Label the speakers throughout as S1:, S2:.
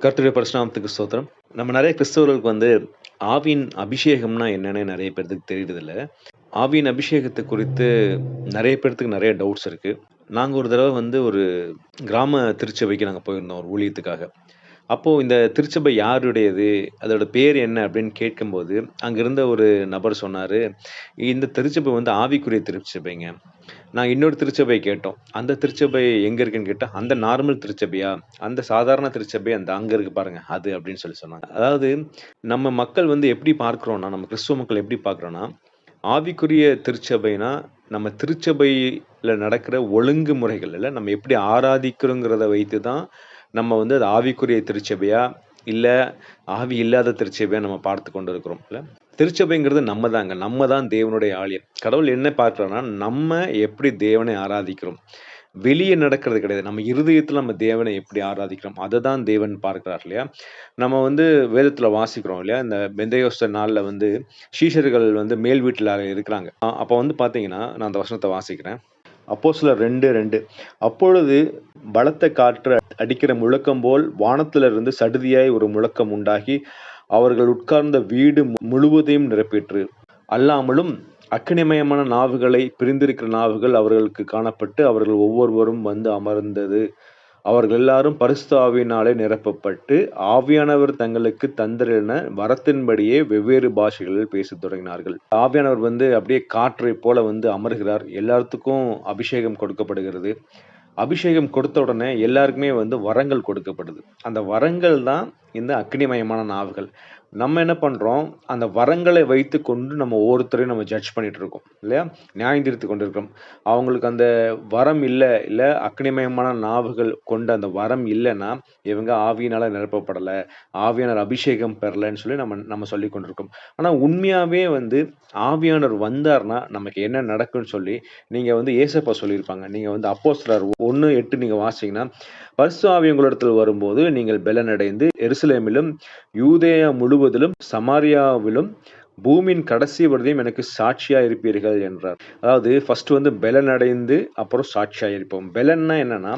S1: கர்த்தருடைய பரிசுநாமத்துக்கு ஸ்தோத்திரம். நம்ம நெறைய கிறிஸ்தவர்களுக்கு ஆவியின் அபிஷேகம்னா என்னன்னே நெறைய பேத்துக்கு தெரியறதில்ல. ஆவியின் அபிஷேகத்த குறித்து நெறைய பேத்துக்கு நெறைய டவுட்ஸ் இருக்கு. நாங்க ஒரு தடவ ஒரு கிராம திருச்சபைக்கு நாங்க போயிருந்தோம் ஒரு ஊழியத்துக்காக. அப்போ இந்த திருச்சபை யாருடையது? அதோட பேர் என்ன? அப்படின்னு கேட்கும்போது, அங்க இருந்த ஒரு நபர் சொன்னாரு, இந்த திருச்சபை ஆவிக்குரிய திருச்சபைங்க. நாங்க இன்னொரு திருச்சபை கேட்டோம். அந்த திருச்சபை எங்க இருக்குன்னு கேட்டா, அந்த நார்மல் திருச்சபையா? அந்த சாதாரண திருச்சபை அங்க இருக்கு பாருங்க. அது அப்படின்னு சொன்னாங்க. அதாவது நம்ம மக்கள் எப்படி பார்க்கிறோம்னா, நம்ம கிறிஸ்துவ மக்கள் எப்படி பார்க்கிறோம்னா, ஆவிக்குரிய திருச்சபைனா, நம்ம திருச்சபையில நடக்கிற ஒழுங்குமுறைகள்ல நம்ம எப்படி ஆராதிக்கிறோங்கிறத வைத்து தான், நம்ம அது ஆவிக்குரிய திருச்சபையா, இல்ல ஆவி இல்லாத திருச்சபையா நம்ம பார்த்துக் கொண்டு இருக்கிறோம் இல்ல. திருச்சபைங்கிறது நம்ம தாங்க. நம்ம தான் தேவனுடைய ஆலயம். கடவுள் என்ன பார்க்கிறார்னா, நம்ம எப்படி தேவனை ஆராதிக்கிறோம். வெளிய நடக்கிறது கிடையாது. நம்ம இருதயத்துல நம்ம தேவனை எப்படி ஆராதிக்கிறோம். அததான் தேவன் பார்க்கிறார் இல்லையா? நம்ம வேதத்துல வாசிக்கிறோம் இல்லையா? இந்த பெந்தேகோஸ்தே நாள்ல சீஷர்கள் மேல் வீட்ல இருக்கிறாங்க. அப்ப பார்த்தீங்கன்னா, நான் அந்த வசனத்த வாசிக்கிறேன். அப்போஸ்தலர் 2:2 அப்பொழுது பலத்த காற்று அடிக்கிற முழக்கம் போல் வானத்திலிருந்து சடுதியாய் ஒரு முழக்கம் உண்டாகி, அவர்கள் உட்கார்ந்த வீடு முழுவதையும் நிரப்பிற்று. அல்லாமலும் அக்கினிமயமான நாவுகளை பிரிந்திருக்கிற நாவுகள் அவர்களுக்கு காணப்பட்டு, அவர்கள் ஒவ்வொருவரும் அமர்ந்தது. அவர்கள் எல்லாரும் பரிசுத்த ஆவியினாலே நிரப்பப்பட்டு, ஆவியானவர் தங்களுக்கு தந்தருளின வரத்தின்படியே வெவ்வேறு பாஷைகளில் பேசத் தொடங்கினார்கள். ஆவியானவர் அப்படியே காற்றைப் போல அமர்கிறார். எல்லாத்துக்கும் அபிஷேகம் கொடுக்கப்படுகிறது. அபிஷேகம் கொடுத்த உடனே எல்லாருக்குமே வரங்கள் கொடுக்கப்படுது. அந்த வரங்கள் தான் இந்த அக்கினிமயமான நாவுகள். நம்ம என்ன பண்றோம், அந்த வரங்களை வைத்துக்கொண்டு நம்ம ஒவ்வொருத்தரையும் நம்ம ஜட்ஜ் பண்ணிட்டு இருக்கோம் இல்லையா? நியாயம் தீர்த்துக் கொண்டிருக்கிறோம். அவங்களுக்கு அந்த வரம் இல்ல அக்கினிமயமான நாவுகள் கொண்ட அந்த வரம் இல்லன்னா, இவங்க ஆவியினால நிரப்பப்படல, ஆவியானவர் அபிஷேகம் பெறலன்னு சொல்லி நம்ம நம்ம சொல்லிக் கொண்டிருக்கோம். ஆனா உண்மையாவே ஆவியானவர் வந்தார்னா, நமக்கு என்ன நடக்கும்னு சொல்லி நீங்க ஏசப்பா சொல்லியிருப்பாங்க. நீங்க அப்போஸ்தலர் 1:8 நீங்க வாசிச்சீங்கன்னா, பரிசுத்த ஆவி உங்களிடத்தில் வரும்போது நீங்கள் பெலனடைந்து எருசலேமிலும், யூதேயா முழுவதிலும், சமாரியாவிலும், பூமியின் கடைசி வரையும் எனக்கு சாட்சியா இருப்பீர்கள் என்றார். அதாவது ஃபர்ஸ்ட் பெலனடைந்து அப்புறம் சாட்சியா இருப்போம். பெலன்னா என்னன்னா,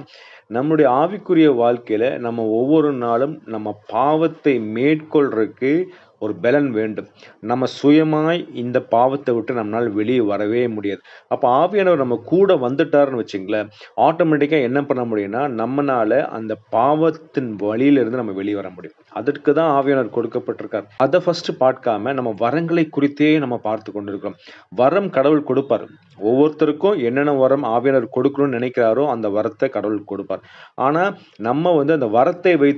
S1: நம்முடைய ஆவிக்குரிய வாழ்க்கையில நம்ம ஒவ்வொரு நாளும் நம்ம பாவத்தை மேற்கொள்றதுக்கு ஒரு பெலன் வேண்டும். நம்ம சுயமாய் இந்த பாவத்தை விட்டு நம்மளால வெளியே வரவே முடியாது. அப்ப ஆவியானவர் நம்ம கூட வந்துட்டாருன்னு வச்சுங்களேன், ஆட்டோமேட்டிக்கா என்ன பண்ண முடியும்னா, நம்மனால அந்த பாவத்தின் வழியிலிருந்து நம்ம வெளிய வர முடியும். அதற்கு தான் ஆவியானவர் கொடுக்கப்பட்டிருக்கார். அத ஃபர்ஸ்ட் பார்க்காம நம்ம வரங்களை குறித்தே நம்ம பார்த்து கொண்டிருக்கிறோம். வரம் கடவுள் கொடுப்பார். ஒவ்வொருத்தருக்கும் என்னென்ன வரம் ஆவியானவர் கொடுக்கணும்னு நினைக்கிறாரோ, அந்த வரத்த கடவுள் கொடுப்பார். ஆனா நம்ம அந்த வரத்தை வைத்து